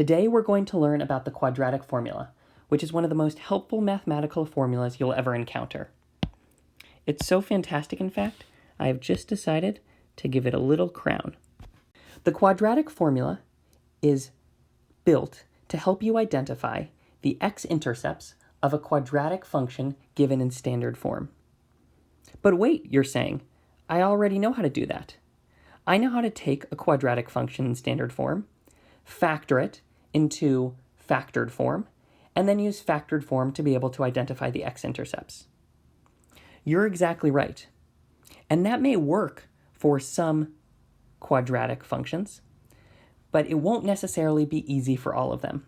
Today we're going to learn about the quadratic formula, which is one of the most helpful mathematical formulas you'll ever encounter. It's so fantastic, in fact, I have just decided to give it a little crown. The quadratic formula is built to help you identify the x-intercepts of a quadratic function given in standard form. But wait, you're saying, I already know how to do that. I know how to take a quadratic function in standard form, factor it into factored form, and then use factored form to be able to identify the x-intercepts. You're exactly right. And that may work for some quadratic functions, but it won't necessarily be easy for all of them.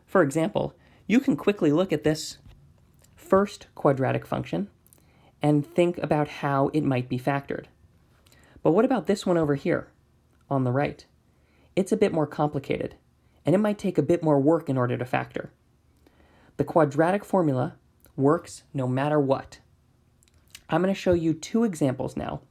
For example, you can quickly look at this first quadratic function and think about how it might be factored. But what about this one over here on the right? It's a bit more complicated, and it might take a bit more work in order to factor. The quadratic formula works no matter what. I'm going to show you two examples now.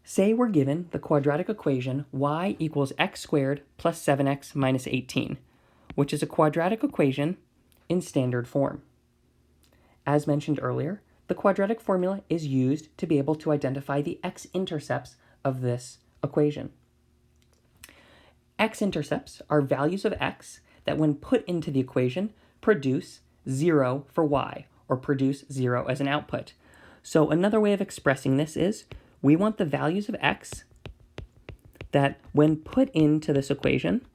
Say we're given the quadratic equation y equals x squared plus 7x minus 18, which is a quadratic equation in standard form. As mentioned earlier, the quadratic formula is used to be able to identify the x-intercepts of this equation. X-intercepts are values of x that when put into the equation produce 0 for y, or produce 0 as an output. So another way of expressing this is we want the values of x that when put into this equation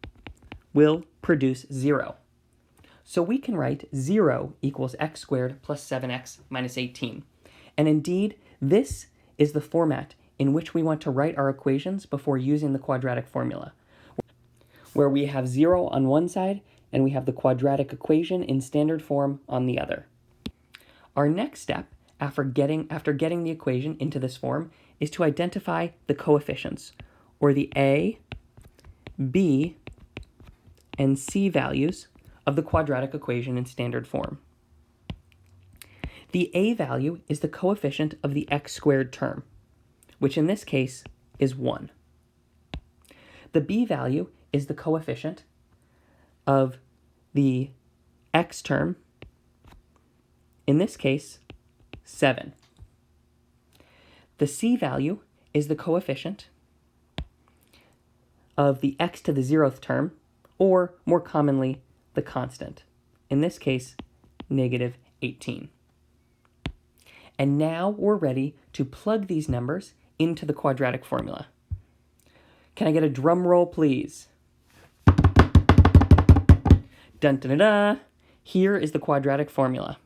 will produce 0. So we can write 0 equals x squared plus 7x minus 18. And indeed, this is the format in which we want to write our equations before using the quadratic formula, where we have 0 on one side and we have the quadratic equation in standard form on the other. Our next step after getting the equation into this form is to identify the coefficients, or the a, b, and c values of the quadratic equation in standard form. The a value is the coefficient of the x squared term, which in this case is 1. The b value is the coefficient of the x term, in this case 7. The c value is the coefficient of the x to the 0th term, or more commonly, the constant, in this case, negative 18. And now we're ready to plug these numbers into the quadratic formula. Can I get a drum roll, please? Dun dun dun dun! Here is the quadratic formula.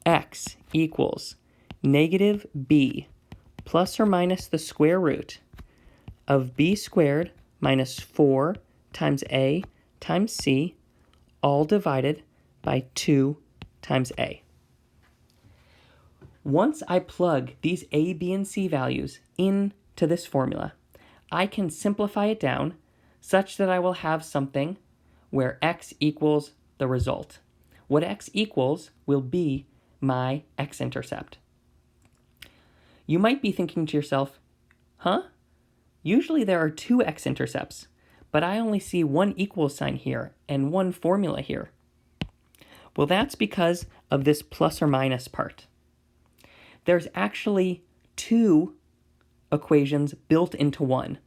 X equals negative b plus or minus the square root of b squared minus 4 times a times c, all divided by 2 times a. Once I plug these a, b, and c values into this formula, I can simplify it down such that I will have something where x equals the result. What x equals will be my x-intercept. You might be thinking to yourself, huh? Usually there are 2 x-intercepts, but I only see one equals sign here and one formula here. Well, that's because of this plus or minus part. There's actually 2 equations built into one.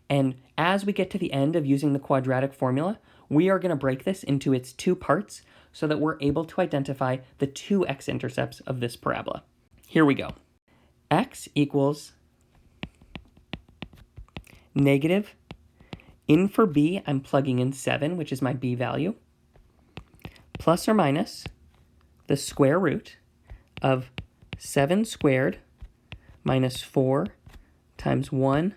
And as we get to the end of using the quadratic formula, we are going to break this into its 2 parts so that we're able to identify the 2 x-intercepts of this parabola. Here we go. X equals negative. In for b, I'm plugging in 7, which is my b value, plus or minus the square root of 7 squared minus 4 times 1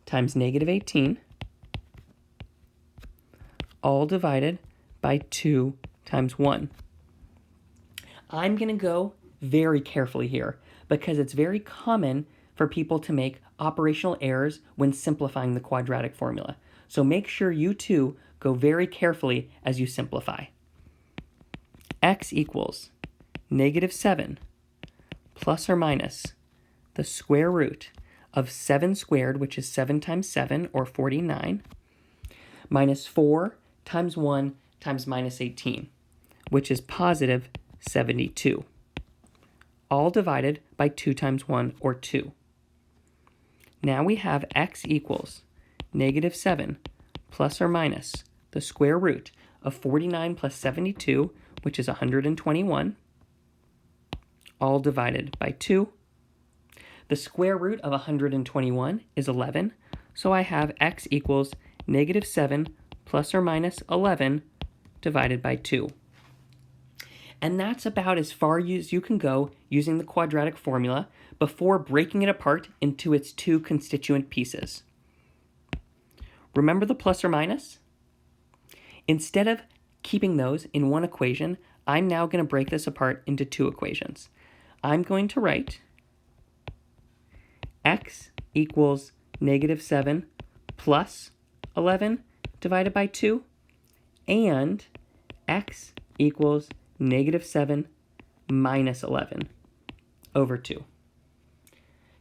times negative 18, all divided by 2 times 1. I'm going to go very carefully here because it's very common for people to make operational errors when simplifying the quadratic formula. So make sure you too go very carefully as you simplify. X equals negative 7 plus or minus the square root of 7 squared, which is 7 times 7, or 49, minus 4 times 1 times minus 18, which is positive 72, all divided by 2 times 1, or 2. Now we have x equals negative 7 plus or minus the square root of 49 plus 72, which is 121, all divided by 2. The square root of 121 is 11, so I have x equals negative 7 plus or minus 11 divided by 2. And that's about as far as you can go using the quadratic formula before breaking it apart into its two constituent pieces. Remember the plus or minus? Instead of keeping those in one equation, I'm now going to break this apart into two equations. I'm going to write x equals negative 7 plus 11 divided by 2, and x equals negative 7 minus 11 over 2.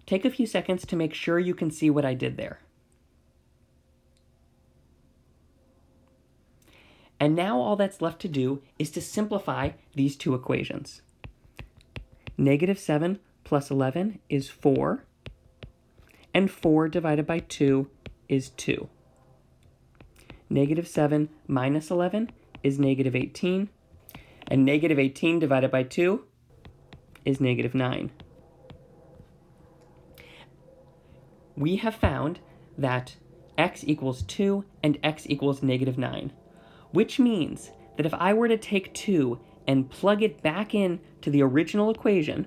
Take a few seconds to make sure you can see what I did there. And now all that's left to do is to simplify these two equations. Negative 7 plus 11 is 4, and 4 divided by 2 is 2. Negative 7 minus 11 is negative 18, and negative 18 divided by 2 is negative 9. We have found that x equals 2 and x equals negative 9, which means that if I were to take 2 and plug it back in to the original equation,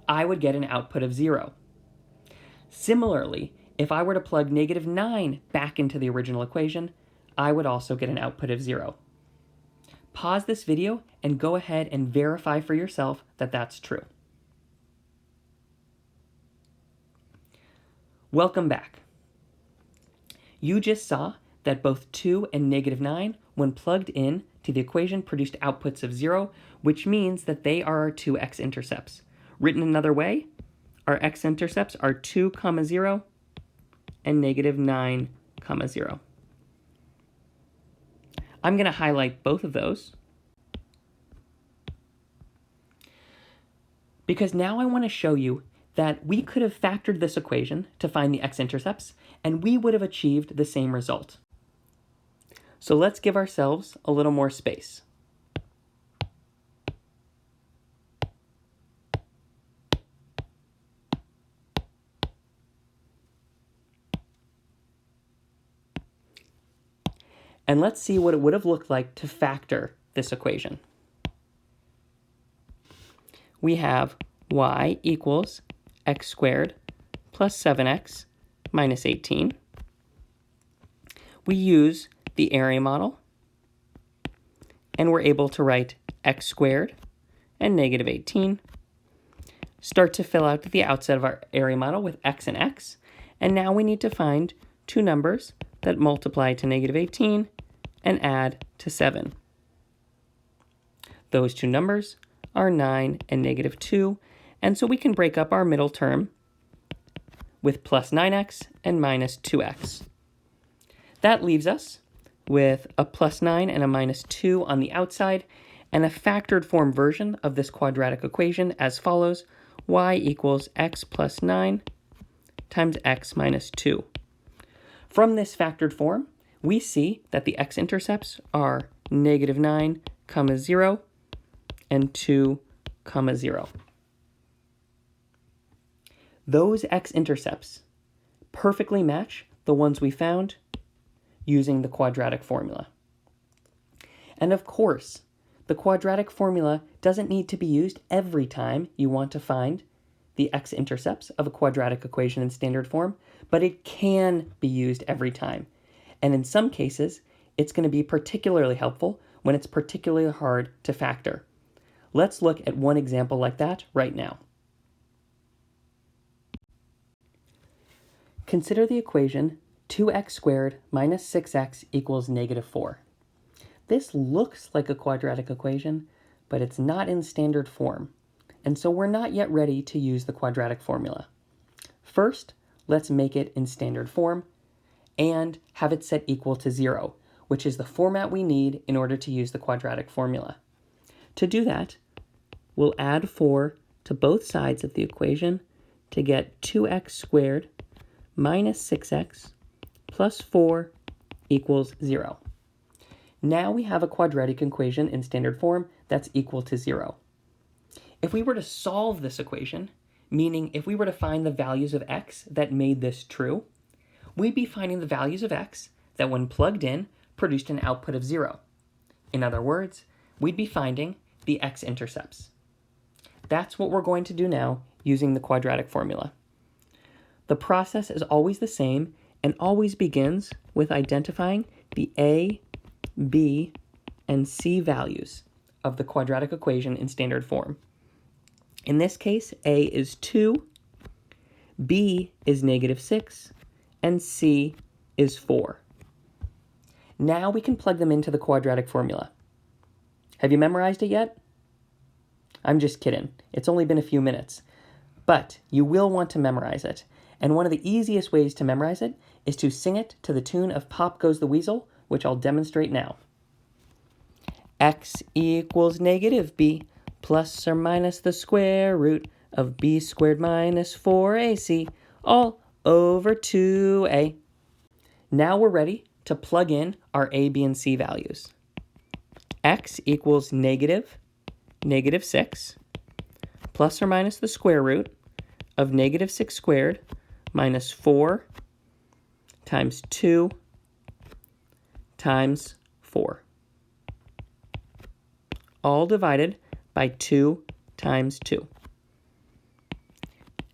I would get an output of 0. Similarly, if I were to plug negative 9 back into the original equation, I would also get an output of 0. Pause this video and go ahead and verify for yourself that that's true. Welcome back. You just saw that both 2 and negative 9, when plugged in to the equation, produced outputs of 0, which means that they are our two x-intercepts. Written another way, our x-intercepts are 2, 0 and negative 9, 0. I'm going to highlight both of those because now I want to show you that we could have factored this equation to find the x-intercepts, and we would have achieved the same result. So let's give ourselves a little more space. And let's see what it would have looked like to factor this equation. We have y equals x squared plus 7x minus 18. We use the area model, and we're able to write x squared and negative 18. Start to fill out the outside of our area model with x and x, and now we need to find two numbers that multiply to negative 18 and add to 7. Those two numbers are 9 and negative 2, and so we can break up our middle term with plus 9x and minus 2x. That leaves us with a plus 9 and a minus 2 on the outside, and a factored form version of this quadratic equation as follows: y equals x plus 9 times x minus 2. From this factored form, we see that the x-intercepts are negative 9, 0, and 2, 0. Those x-intercepts perfectly match the ones we found using the quadratic formula. And of course, the quadratic formula doesn't need to be used every time you want to find the x-intercepts of a quadratic equation in standard form, but it can be used every time. And in some cases, it's going to be particularly helpful when it's particularly hard to factor. Let's look at one example like that right now. Consider the equation 2x squared minus 6x equals negative 4. This looks like a quadratic equation, but it's not in standard form. and so we're not yet ready to use the quadratic formula. First, let's make it in standard form and have it set equal to 0, which is the format we need in order to use the quadratic formula. To do that, we'll add 4 to both sides of the equation to get 2x squared minus 6x plus 4 equals 0. Now we have a quadratic equation in standard form that's equal to 0. If we were to solve this equation, meaning if we were to find the values of x that made this true, we'd be finding the values of x that when plugged in produced an output of 0. In other words, we'd be finding the x-intercepts. That's what we're going to do now using the quadratic formula. The process is always the same and always begins with identifying the a, b, and c values of the quadratic equation in standard form. In this case, a is 2, b is -6, and c is 4. Now we can plug them into the quadratic formula. Have you memorized it yet? I'm just kidding. It's only been a few minutes. But you will want to memorize it. And one of the easiest ways to memorize it is to sing it to the tune of Pop Goes the Weasel, which I'll demonstrate now. X equals -b plus or minus the square root of b squared minus 4ac all over 2a. Now we're ready to plug in our a, b, and c values. X equals -6 plus or minus the square root of -6 squared minus 4 times 2 times 4. All divided by 2 times 2.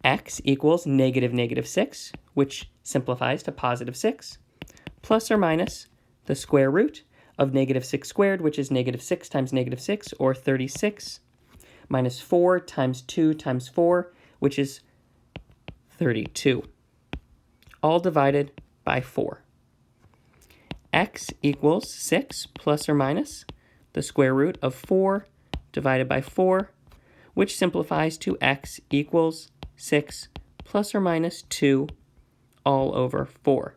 X equals -6, which simplifies to +6, plus or minus the square root of -6 squared, which is -6 times -6, or 36, minus 4 times 2 times 4, which is 32. All divided by 4. X equals 6 plus or minus the square root of 4 divided by 4, which simplifies to x equals 6 plus or minus 2 all over 4.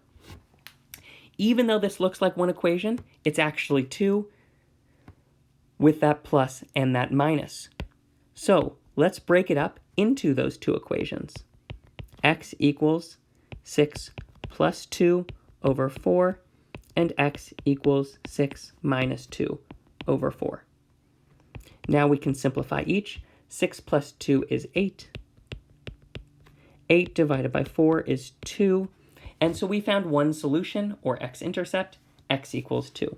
Even though this looks like one equation, it's actually 2 with that plus and that minus. So let's break it up into those two equations. X equals 6 plus 2 over 4, and x equals 6 minus 2 over 4. Now we can simplify each. 6 plus 2 is 8. 8 divided by 4 is 2. And so we found one solution, or x-intercept, x equals 2.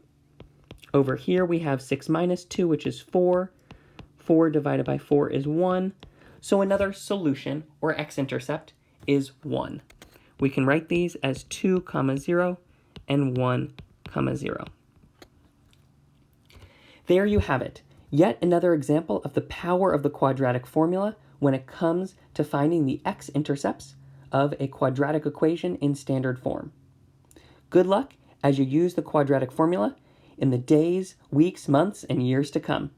Over here we have 6 minus 2, which is 4. 4 divided by 4 is 1. So another solution, or x-intercept, is 1. We can write these as 2, 0, and 1, 0. There you have it. Yet another example of the power of the quadratic formula when it comes to finding the x-intercepts of a quadratic equation in standard form. Good luck as you use the quadratic formula in the days, weeks, months, and years to come.